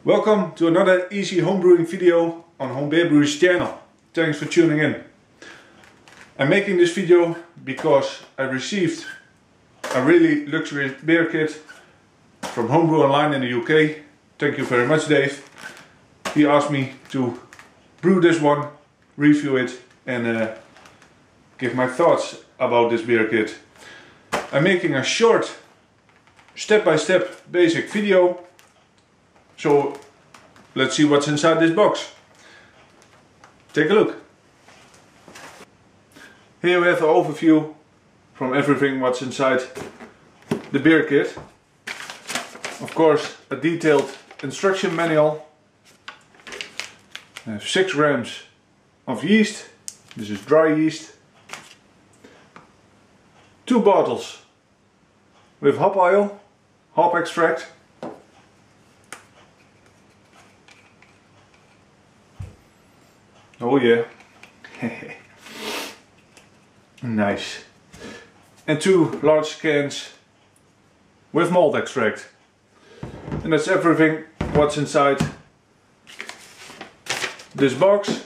Welcome to another easy homebrewing video on Home Brewery's channel. Thanks for tuning in. I'm making this video because I received a really luxurious beer kit from Home Brew Online in the UK. Thank you very much, Dave. He asked me to brew this one, review it and give my thoughts about this beer kit. I'm making a short step-by-step basic video. So let's see what's inside this box. Take a look. Here we have an overview from everything what's inside the beer kit. Of course, a detailed instruction manual. I have 6 grams of yeast. This is dry yeast. 2 bottles with hop oil, hop extract. Oh yeah. Nice. And 2 large cans with malt extract. And that's everything what's inside this box.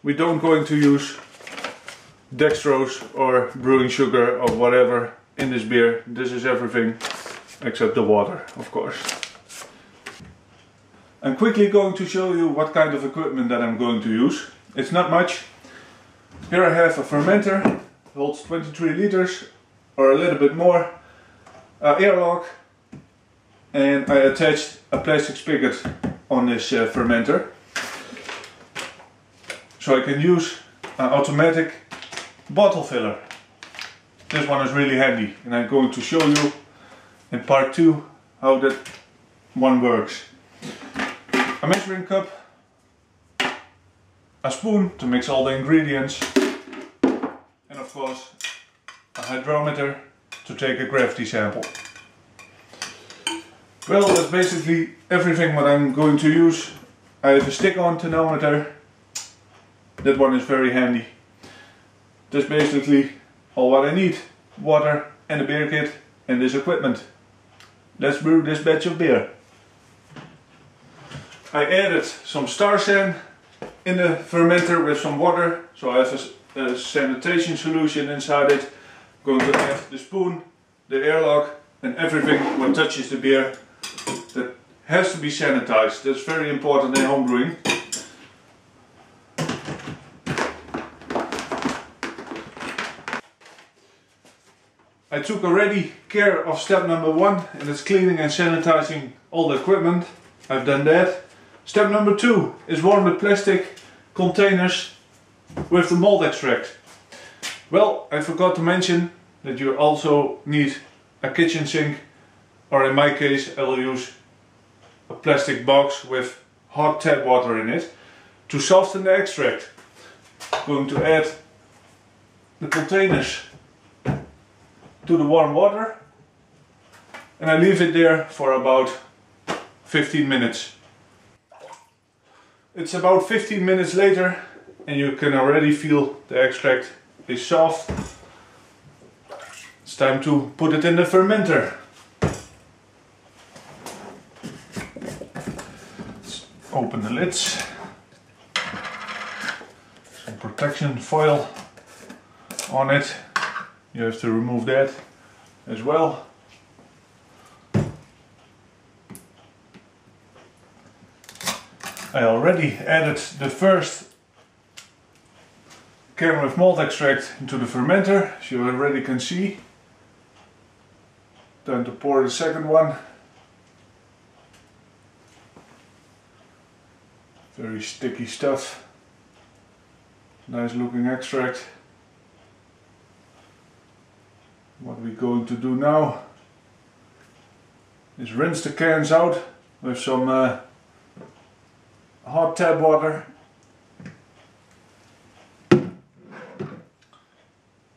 We don't going to use dextrose or brewing sugar or whatever in this beer. This is everything except the water, of course. I'm quickly going to show you what kind of equipment that I'm going to use. It's not much. Here I have a fermenter, holds 23 liters or a little bit more, airlock, and I attached a plastic spigot on this fermenter. So I can use an automatic bottle filler. This one is really handy and I'm going to show you in part 2 how that one works. A measuring cup, a spoon to mix all the ingredients, and of course a hydrometer to take a gravity sample. Well, that's basically everything what I'm going to use. I have a stick-on tonometer. That one is very handy. That's basically all what I need. Water and a beer kit and this equipment. Let's brew this batch of beer. I added some star san in the fermenter with some water, so I have a sanitation solution inside it. I'm going to add the spoon, the airlock and everything what touches the beer that has to be sanitized. That's very important in homebrewing. I took already care of step number 1 and it's cleaning and sanitizing all the equipment. I've done that. Step number 2 is warm the plastic containers with the malt extract. Well, I forgot to mention that you also need a kitchen sink, or in my case I will use a plastic box with hot tap water in it to soften the extract. I'm going to add the containers to the warm water and I leave it there for about 15 minutes. It's about 15 minutes later and you can already feel the extract is soft. It's time to put it in the fermenter. Let's open the lids. Some protection foil on it. You have to remove that as well. I already added the first can with malt extract into the fermenter, as you already can see. Time to pour the second one. Very sticky stuff. Nice looking extract. What we're going to do now is rinse the cans out with some hot tap water.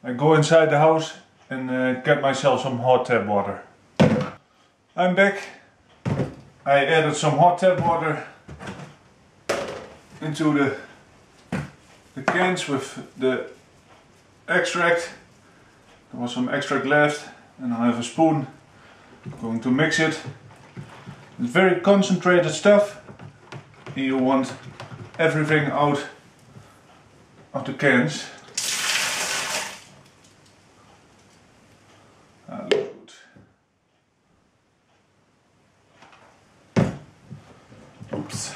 I go inside the house and get myself some hot tap water. I'm back. I added some hot tap water into the cans with the extract. There was some extract left and I have a spoon. I'm going to mix it. It's very concentrated stuff and you want everything out of the cans. Looks good. Oops.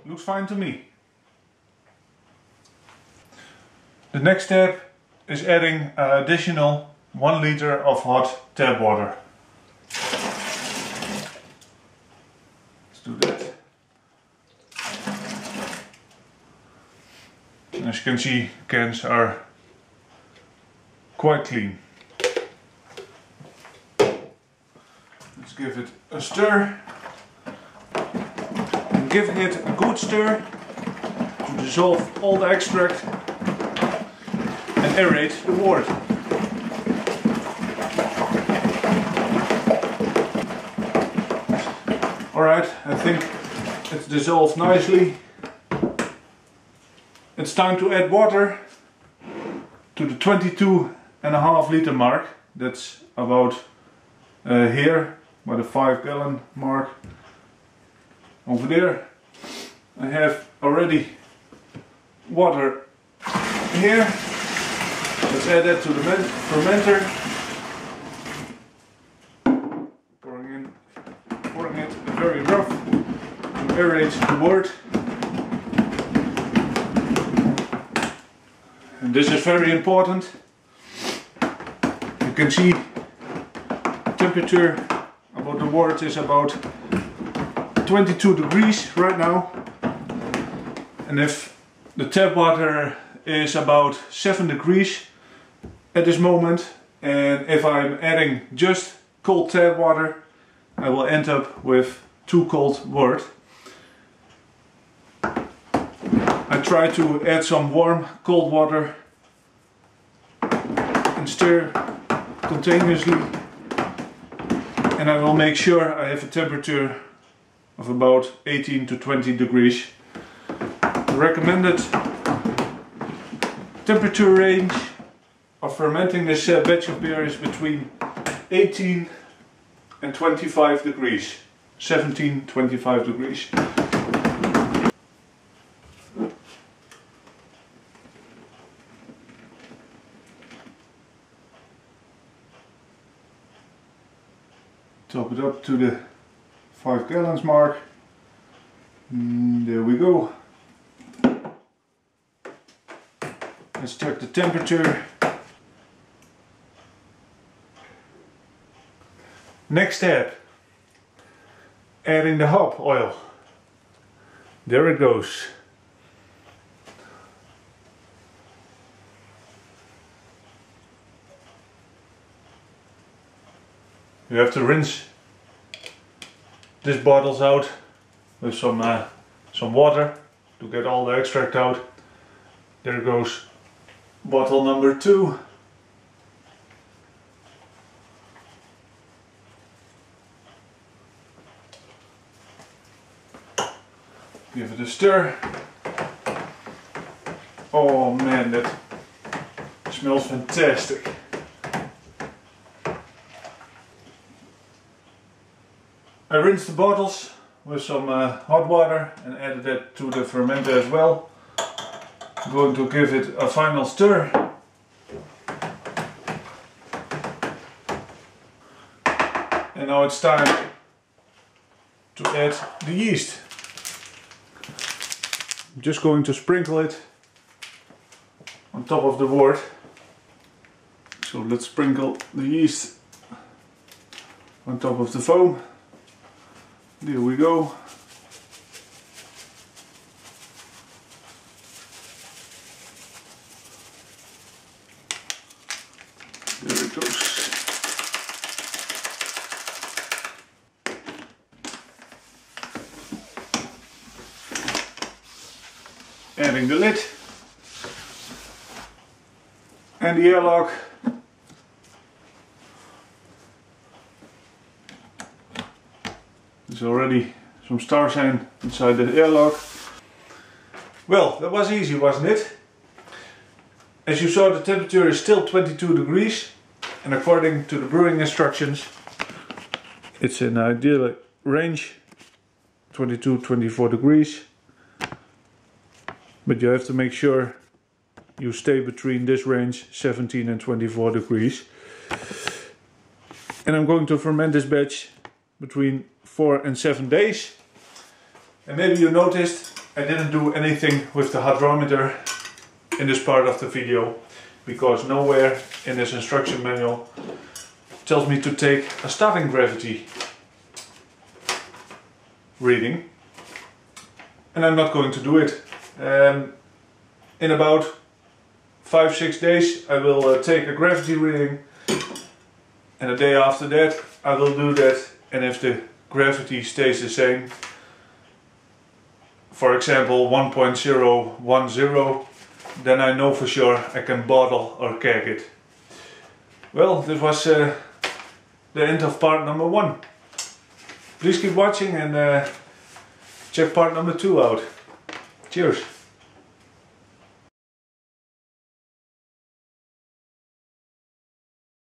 Looks fine to me. The next step is adding an additional 1 liter of hot tap water. Let's do that. And as you can see, cans are quite clean. Let's give it a stir. Giving it a good stir to dissolve all the extract and aerate the wort. Alright, I think it's dissolved nicely. It's time to add water to the 22.5 liter mark. That's about here by the 5 gallon mark. Over there I have already water here. Let's add that to the fermenter. Pouring it very rough to aerate the wort. And this is very important. You can see the temperature about the wort is about 22 degrees right now, and if the tap water is about 7 degrees at this moment, and if I'm adding just cold tap water, I will end up with too cold wort. I try to add some warm cold water and stir continuously, and I will make sure I have a temperature of about 18 to 20 degrees. The recommended temperature range of fermenting this batch of beer is between 18 and 25 degrees. 17-25 degrees. Top it up to the 5 gallons mark. There we go. Let's check the temperature. Next step, adding the hop oil. There it goes. You have to rinse these bottles out with some water to get all the extract out. There goes bottle number 2. Give it a stir. Oh man, that smells fantastic. I rinsed the bottles with some hot water and added that to the fermenter as well. I'm going to give it a final stir. And now it's time to add the yeast. I'm just going to sprinkle it on top of the wort. So let's sprinkle the yeast on top of the foam. There we go. There it goes. Adding the lid and the airlock. There's already some star sign inside the airlock. Well, that was easy, wasn't it? As you saw, the temperature is still 22 degrees, and according to the brewing instructions, it's an ideal range, 22-24 degrees. But you have to make sure you stay between this range, 17 and 24 degrees. And I'm going to ferment this batch between 4 and 7 days. And maybe you noticed I didn't do anything with the hydrometer in this part of the video, because nowhere in this instruction manual tells me to take a starting gravity reading. And I'm not going to do it. In about 5-6 days I will take a gravity reading, and a day after that I will do that, and if the gravity stays the same, for example 1.010, then I know for sure I can bottle or keg it. Well, this was the end of part number 1. Please keep watching and check part number 2 out. Cheers!